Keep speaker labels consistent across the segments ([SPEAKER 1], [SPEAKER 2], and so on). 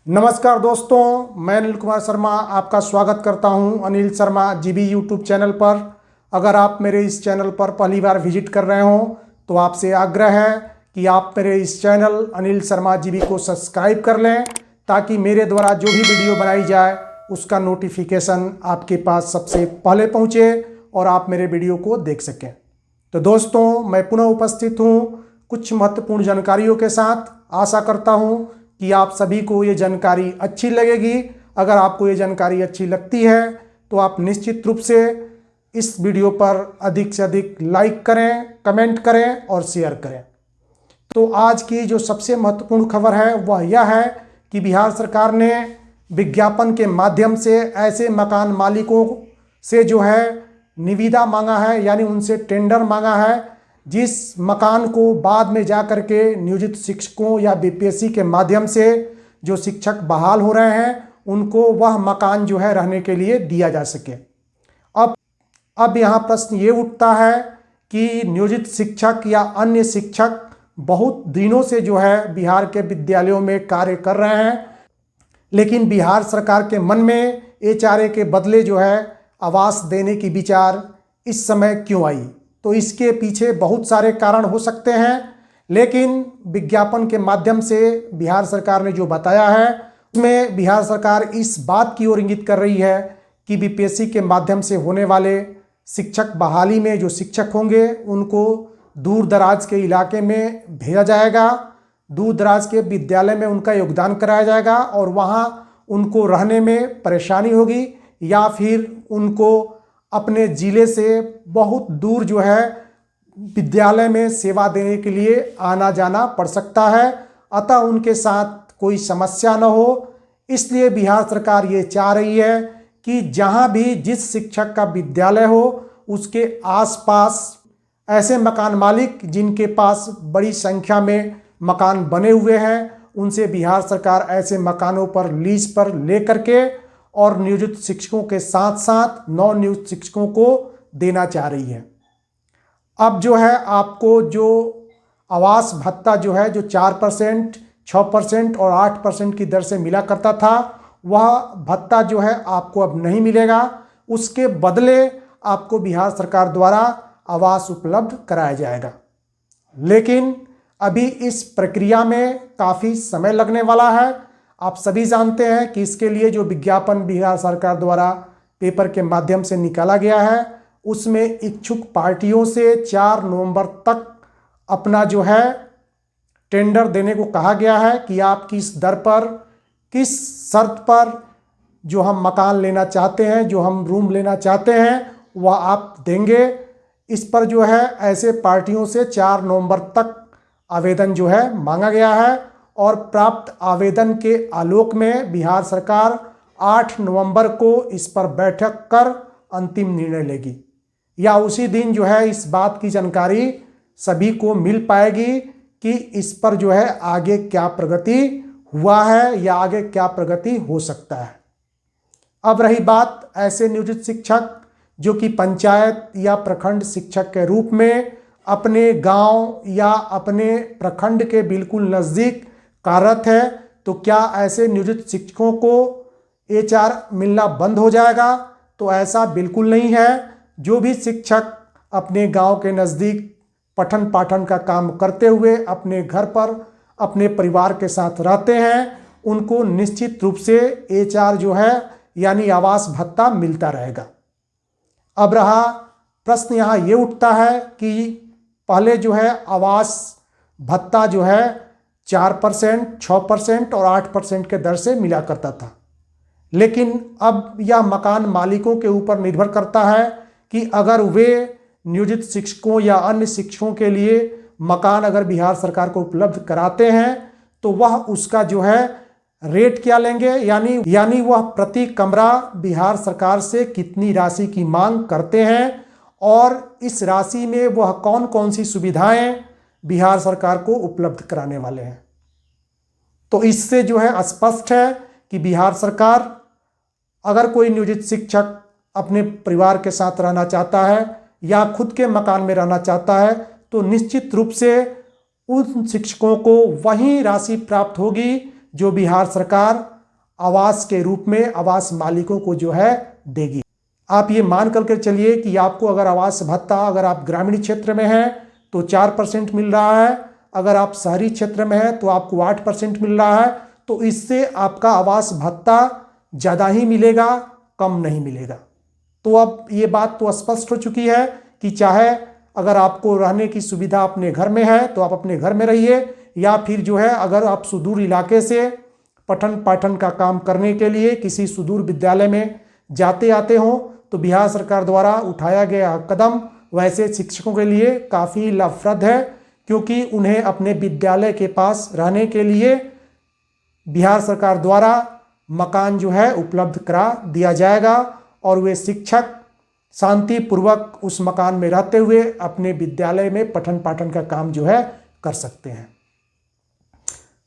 [SPEAKER 1] नमस्कार दोस्तों, मैं अनिल कुमार शर्मा आपका स्वागत करता हूं Anil Sharma GB YouTube channel पर। अगर आप मेरे इस चैनल पर पहली बार विजिट कर रहे हो तो आपसे आग्रह है कि आप मेरे इस चैनल अनिल शर्मा जीबी को सब्सक्राइब कर लें, ताकि मेरे द्वारा जो भी वीडियो बनाई जाए उसका नोटिफिकेशन आपके पास सबसे पहले पहुँचे और आप मेरे वीडियो को देख सकें। तो दोस्तों, मैं पुनः उपस्थित हूँ कुछ महत्वपूर्ण जानकारियों के साथ। आशा करता हूँ कि आप सभी को ये जानकारी अच्छी लगेगी। अगर आपको ये जानकारी अच्छी लगती है तो आप निश्चित रूप से इस वीडियो पर अधिक से अधिक लाइक करें, कमेंट करें और शेयर करें। तो आज की जो सबसे महत्वपूर्ण खबर है वह यह है कि बिहार सरकार ने विज्ञापन के माध्यम से ऐसे मकान मालिकों से जो है निविदा मांगा है, यानी उनसे टेंडर मांगा है, जिस मकान को बाद में जा कर के नियोजित शिक्षकों या बीपीएससी के माध्यम से जो शिक्षक बहाल हो रहे हैं उनको वह मकान जो है रहने के लिए दिया जा सके। अब यहाँ प्रश्न ये उठता है कि नियोजित शिक्षक या अन्य शिक्षक बहुत दिनों से जो है बिहार के विद्यालयों में कार्य कर रहे हैं, लेकिन बिहार सरकार के मन में एचआरए के बदले जो है आवास देने की विचार इस समय क्यों आई? तो इसके पीछे बहुत सारे कारण हो सकते हैं, लेकिन विज्ञापन के माध्यम से बिहार सरकार ने जो बताया है उसमें बिहार सरकार इस बात की ओर इंगित कर रही है कि बीपीएससी के माध्यम से होने वाले शिक्षक बहाली में जो शिक्षक होंगे उनको दूर दराज के इलाके में भेजा जाएगा, दूर दराज के विद्यालय में उनका योगदान कराया जाएगा और वहाँ उनको रहने में परेशानी होगी, या फिर उनको अपने ज़िले से बहुत दूर जो है विद्यालय में सेवा देने के लिए आना जाना पड़ सकता है। अतः उनके साथ कोई समस्या न हो, इसलिए बिहार सरकार ये चाह रही है कि जहाँ भी जिस शिक्षक का विद्यालय हो उसके आसपास ऐसे मकान मालिक जिनके पास बड़ी संख्या में मकान बने हुए हैं उनसे बिहार सरकार ऐसे मकानों पर लीज पर ले करके और नियोजित शिक्षकों के साथ साथ नॉन नियोजित शिक्षकों को देना चाह रही है। अब जो है आपको जो आवास भत्ता जो है जो 4%, 6% और 8% की दर से मिला करता था, वह भत्ता जो है आपको अब नहीं मिलेगा। उसके बदले आपको बिहार सरकार द्वारा आवास उपलब्ध कराया जाएगा, लेकिन अभी इस प्रक्रिया में काफ़ी समय लगने वाला है। आप सभी जानते हैं कि इसके लिए जो विज्ञापन बिहार सरकार द्वारा पेपर के माध्यम से निकाला गया है उसमें इच्छुक पार्टियों से 4 नवंबर तक अपना जो है टेंडर देने को कहा गया है कि आप किस दर पर, किस शर्त पर जो हम मकान लेना चाहते हैं, जो हम रूम लेना चाहते हैं वह आप देंगे। इस पर जो है ऐसे पार्टियों से 4 नवंबर तक आवेदन जो है मांगा गया है और प्राप्त आवेदन के आलोक में बिहार सरकार 8 नवंबर को इस पर बैठक कर अंतिम निर्णय लेगी, या उसी दिन जो है इस बात की जानकारी सभी को मिल पाएगी कि इस पर जो है आगे क्या प्रगति हुआ है या आगे क्या प्रगति हो सकता है। अब रही बात ऐसे नियोजित शिक्षक जो कि पंचायत या प्रखंड शिक्षक के रूप में अपने गांव या अपने प्रखंड के बिल्कुल नज़दीक कार्यरत है, तो क्या ऐसे नियोजित शिक्षकों को एचआर मिलना बंद हो जाएगा? तो ऐसा बिल्कुल नहीं है। जो भी शिक्षक अपने गांव के नज़दीक पठन पाठन का काम करते हुए अपने घर पर अपने परिवार के साथ रहते हैं उनको निश्चित रूप से एचआर जो है यानी आवास भत्ता मिलता रहेगा। अब रहा प्रश्न यहाँ ये उठता है कि पहले जो है आवास भत्ता जो है 4%, 6% और 8% के दर से मिला करता था, लेकिन अब यह मकान मालिकों के ऊपर निर्भर करता है कि अगर वे नियोजित शिक्षकों या अन्य शिक्षकों के लिए मकान अगर बिहार सरकार को उपलब्ध कराते हैं तो वह उसका जो है रेट क्या लेंगे, यानी वह प्रति कमरा बिहार सरकार से कितनी राशि की मांग करते हैं और इस राशि में वह कौन कौन सी सुविधाएं बिहार सरकार को उपलब्ध कराने वाले हैं। तो इससे जो है स्पष्ट है कि बिहार सरकार अगर कोई नियोजित शिक्षक अपने परिवार के साथ रहना चाहता है या खुद के मकान में रहना चाहता है तो निश्चित रूप से उन शिक्षकों को वही राशि प्राप्त होगी जो बिहार सरकार आवास के रूप में आवास मालिकों को जो है देगी। आप ये मान करके चलिए कि आपको अगर आवास भत्ता अगर आप ग्रामीण क्षेत्र में हैं तो 4% मिल रहा है, अगर आप शहरी क्षेत्र में हैं तो आपको 8% मिल रहा है। तो इससे आपका आवास भत्ता ज़्यादा ही मिलेगा, कम नहीं मिलेगा। तो अब ये बात तो स्पष्ट हो चुकी है कि चाहे अगर आपको रहने की सुविधा अपने घर में है तो आप अपने घर में रहिए, या फिर जो है अगर आप सुदूर इलाके से पठन पाठन का काम करने के लिए किसी सुदूर विद्यालय में जाते आते हों तो बिहार सरकार द्वारा उठाया गया कदम वैसे शिक्षकों के लिए काफ़ी लाभप्रद है, क्योंकि उन्हें अपने विद्यालय के पास रहने के लिए बिहार सरकार द्वारा मकान जो है उपलब्ध करा दिया जाएगा और वे शिक्षक शांतिपूर्वक उस मकान में रहते हुए अपने विद्यालय में पठन पाठन का काम जो है कर सकते हैं।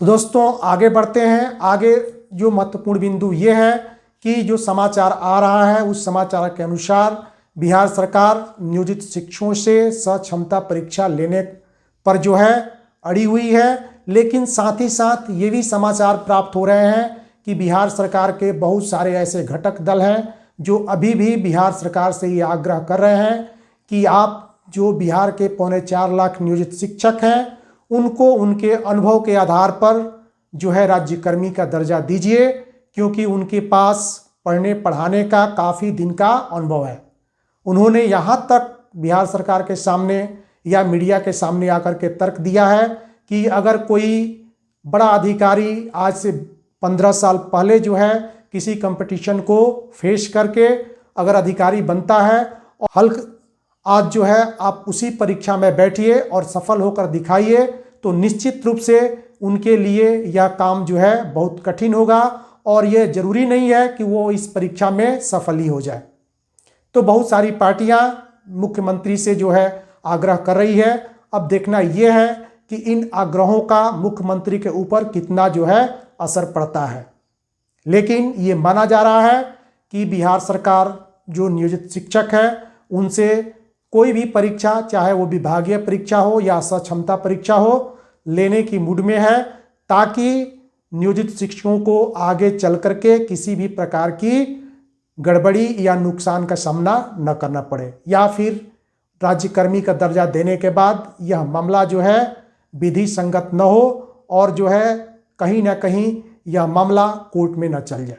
[SPEAKER 1] तो दोस्तों आगे बढ़ते हैं। आगे जो महत्वपूर्ण बिंदु ये है कि जो समाचार आ रहा है उस समाचार के अनुसार बिहार सरकार नियोजित शिक्षकों से सक्षमता परीक्षा लेने पर जो है अड़ी हुई है, लेकिन साथ ही साथ ये भी समाचार प्राप्त हो रहे हैं कि बिहार सरकार के बहुत सारे ऐसे घटक दल हैं जो अभी भी बिहार सरकार से ये आग्रह कर रहे हैं कि आप जो बिहार के 4.25 लाख नियोजित शिक्षक हैं उनको उनके अनुभव के आधार पर जो है राज्यकर्मी का दर्जा दीजिए, क्योंकि उनके पास पढ़ने पढ़ाने का काफ़ी दिन का अनुभव है। उन्होंने यहाँ तक बिहार सरकार के सामने या मीडिया के सामने आकर के तर्क दिया है कि अगर कोई बड़ा अधिकारी आज से 15 साल पहले जो है किसी कंपटीशन को फेस करके अगर अधिकारी बनता है और हल्क आज जो है आप उसी परीक्षा में बैठिए और सफल होकर दिखाइए तो निश्चित रूप से उनके लिए यह काम जो है बहुत कठिन होगा और यह जरूरी नहीं है कि वो इस परीक्षा में सफल ही हो जाए। तो बहुत सारी पार्टियां मुख्यमंत्री से जो है आग्रह कर रही है। अब देखना यह है कि इन आग्रहों का मुख्यमंत्री के ऊपर कितना जो है असर पड़ता है, लेकिन ये माना जा रहा है कि बिहार सरकार जो नियोजित शिक्षक है उनसे कोई भी परीक्षा, चाहे वो विभागीय परीक्षा हो या सक्षमता परीक्षा हो, लेने की मूड में है, ताकि नियोजित शिक्षकों को आगे चल करके किसी भी प्रकार की गड़बड़ी या नुकसान का सामना न करना पड़े, या फिर राज्यकर्मी का दर्जा देने के बाद यह मामला जो है विधि संगत न हो और जो है कहीं ना कहीं यह मामला कोर्ट में न चल जाए।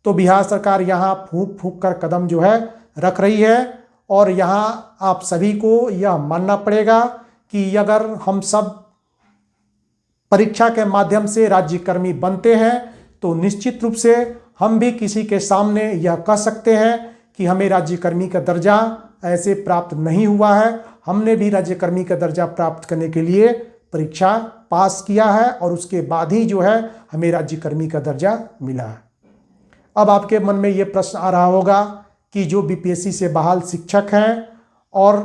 [SPEAKER 1] तो बिहार सरकार यहाँ फूंक फूंक कर कदम जो है रख रही है और यहाँ आप सभी को यह मानना पड़ेगा कि अगर हम सब परीक्षा के माध्यम से राज्यकर्मी बनते हैं तो निश्चित रूप से हम भी किसी के सामने यह कह सकते हैं कि हमें राज्यकर्मी का दर्जा ऐसे प्राप्त नहीं हुआ है, हमने भी राज्यकर्मी का दर्जा प्राप्त करने के लिए परीक्षा पास किया है और उसके बाद ही जो है हमें राज्यकर्मी का दर्जा मिला है। अब आपके मन में ये प्रश्न आ रहा होगा कि जो बीपीएससी से बहाल शिक्षक हैं और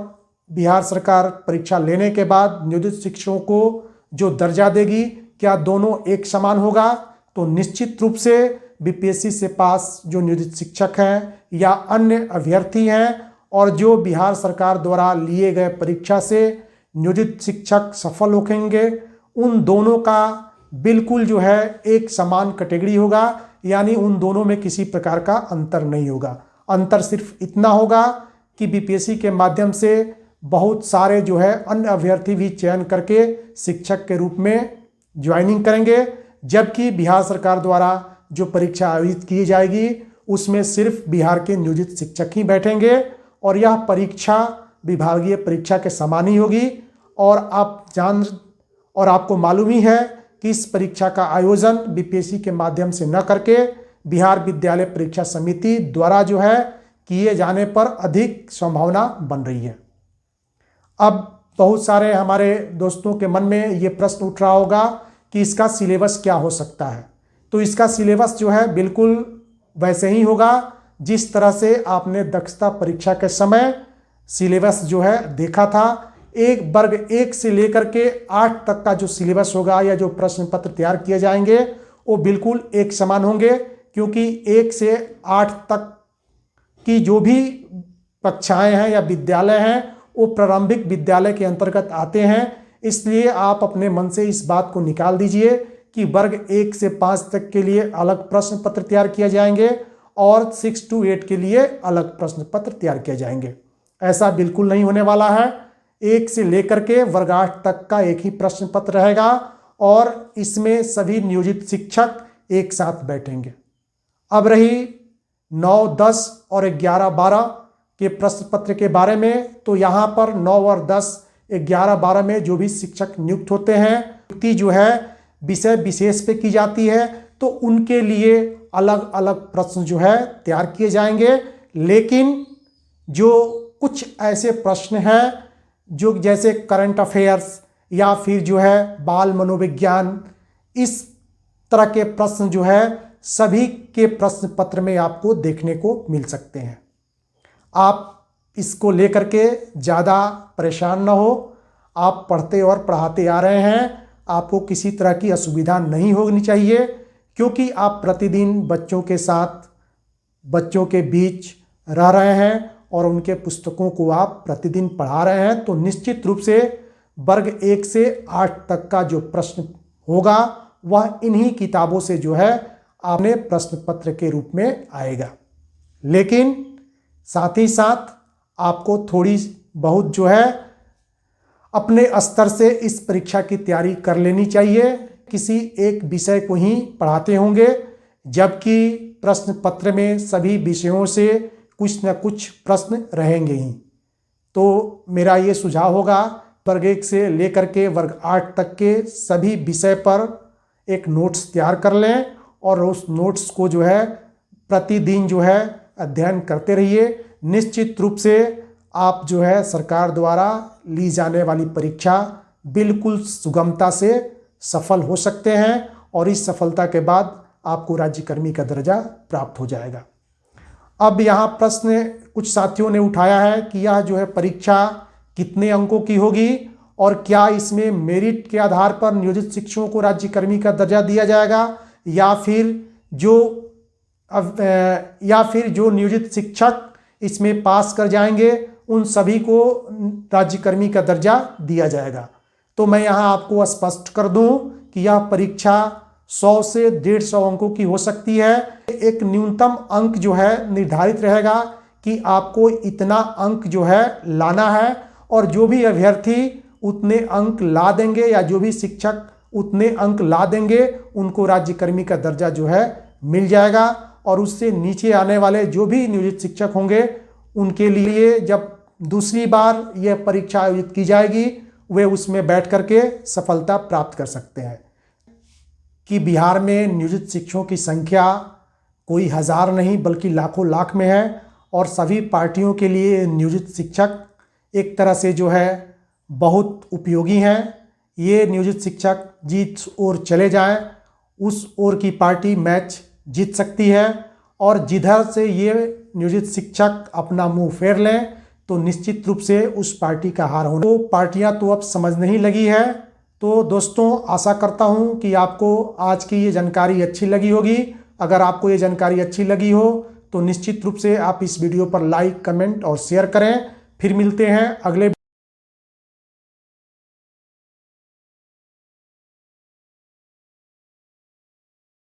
[SPEAKER 1] बिहार सरकार परीक्षा लेने के बाद नियोजित शिक्षकों को जो दर्जा देगी, क्या दोनों एक समान होगा? तो निश्चित रूप से बीपीएससी से पास जो नियोजित शिक्षक हैं या अन्य अभ्यर्थी हैं और जो बिहार सरकार द्वारा लिए गए परीक्षा से नियोजित शिक्षक सफल होंगे, उन दोनों का बिल्कुल जो है एक समान कैटेगरी होगा, यानी उन दोनों में किसी प्रकार का अंतर नहीं होगा। अंतर सिर्फ इतना होगा कि बीपीएससी के माध्यम से बहुत सारे जो है अन्य अभ्यर्थी भी चयन करके शिक्षक के रूप में ज्वाइनिंग करेंगे, जबकि बिहार सरकार द्वारा जो परीक्षा आयोजित की जाएगी उसमें सिर्फ बिहार के नियोजित शिक्षक ही बैठेंगे और यह परीक्षा विभागीय परीक्षा के समान ही होगी। और आपको मालूम ही है कि इस परीक्षा का आयोजन बीपीएससी के माध्यम से न करके बिहार विद्यालय परीक्षा समिति द्वारा जो है किए जाने पर अधिक संभावना बन रही है। अब बहुत सारे हमारे दोस्तों के मन में ये प्रश्न उठ रहा होगा कि इसका सिलेबस क्या हो सकता है। तो इसका सिलेबस जो है बिल्कुल वैसे ही होगा जिस तरह से आपने दक्षता परीक्षा के समय सिलेबस जो है देखा था। एक वर्ग 1 से लेकर के 8 तक का जो सिलेबस होगा या जो प्रश्न पत्र तैयार किए जाएंगे वो बिल्कुल एक समान होंगे, क्योंकि 1 से 8 तक की जो भी कक्षाएं हैं या विद्यालय हैं वो प्रारंभिक विद्यालय के अंतर्गत आते हैं। इसलिए आप अपने मन से इस बात को निकाल दीजिए कि वर्ग 1 से 5 तक के लिए अलग प्रश्न पत्र तैयार किए जाएंगे और 6 to 8 के लिए अलग प्रश्न पत्र तैयार किए जाएंगे। ऐसा बिल्कुल नहीं होने वाला है। 1 से लेकर के वर्ग 8 तक का एक ही प्रश्न पत्र रहेगा और इसमें सभी नियोजित शिक्षक एक साथ बैठेंगे। अब रही 9, 10 और 11, 12 के प्रश्न पत्र के बारे में, तो यहाँ पर 9 और 10, 11, 12 में जो भी शिक्षक नियुक्त होते हैं, नियुक्ति जो है विषय विशेष पे की जाती है, तो उनके लिए अलग अलग प्रश्न जो है तैयार किए जाएंगे। लेकिन जो कुछ ऐसे प्रश्न हैं जो जैसे करंट अफेयर्स या फिर जो है बाल मनोविज्ञान, इस तरह के प्रश्न जो है सभी के प्रश्न पत्र में आपको देखने को मिल सकते हैं। आप इसको लेकर के ज़्यादा परेशान ना हो। आप पढ़ते और पढ़ाते आ रहे हैं, आपको किसी तरह की असुविधा नहीं होनी चाहिए, क्योंकि आप प्रतिदिन बच्चों के साथ, बच्चों के बीच रह रहे हैं और उनके पुस्तकों को आप प्रतिदिन पढ़ा रहे हैं। तो निश्चित रूप से वर्ग 1 से 8 तक का जो प्रश्न होगा वह इन्हीं किताबों से जो है आपने प्रश्न पत्र के रूप में आएगा। लेकिन साथ ही साथ आपको थोड़ी बहुत जो है अपने स्तर से इस परीक्षा की तैयारी कर लेनी चाहिए। किसी एक विषय को ही पढ़ाते होंगे, जबकि प्रश्न पत्र में सभी विषयों से कुछ न कुछ प्रश्न रहेंगे ही। तो मेरा ये सुझाव होगा, वर्ग 1 से लेकर के वर्ग 8 तक के सभी विषय पर एक नोट्स तैयार कर लें और उस नोट्स को जो है प्रतिदिन जो है अध्ययन करते रहिए। निश्चित रूप से आप जो है सरकार द्वारा ली जाने वाली परीक्षा बिल्कुल सुगमता से सफल हो सकते हैं और इस सफलता के बाद आपको राज्यकर्मी का दर्जा प्राप्त हो जाएगा। अब यहाँ प्रश्न कुछ साथियों ने उठाया है कि यह जो है परीक्षा कितने अंकों की होगी और क्या इसमें मेरिट के आधार पर नियोजित शिक्षकों को राज्यकर्मी का दर्जा दिया जाएगा या फिर जो नियोजित शिक्षक इसमें पास कर जाएंगे उन सभी को राज्यकर्मी का दर्जा दिया जाएगा। तो मैं यहाँ आपको स्पष्ट कर दूं कि यह परीक्षा 100 से 150 अंकों की हो सकती है। एक न्यूनतम अंक जो है निर्धारित रहेगा कि आपको इतना अंक जो है लाना है और जो भी अभ्यर्थी उतने अंक ला देंगे या जो भी शिक्षक उतने अंक ला देंगे उनको राज्यकर्मी का दर्जा जो है मिल जाएगा। और उससे नीचे आने वाले जो भी नियोजित शिक्षक होंगे उनके लिए जब दूसरी बार यह परीक्षा आयोजित की जाएगी वे उसमें बैठ करके सफलता प्राप्त कर सकते हैं। कि बिहार में नियोजित शिक्षकों की संख्या कोई हज़ार नहीं बल्कि लाखों लाख में है और सभी पार्टियों के लिए नियोजित शिक्षक एक तरह से जो है बहुत उपयोगी हैं। ये नियोजित शिक्षक जीत ओर चले जाएं, उस ओर की पार्टी मैच जीत सकती है और जिधर से ये नियोजित शिक्षक अपना मुंह फेर लें तो निश्चित रूप से उस पार्टी का हार होना। तो पार्टियां तो अब समझने ही लगी है। तो दोस्तों आशा करता हूं कि आपको आज की ये जानकारी अच्छी लगी होगी। अगर आपको ये जानकारी अच्छी लगी हो तो निश्चित रूप से आप इस वीडियो पर लाइक, कमेंट और शेयर करें। फिर मिलते हैं अगले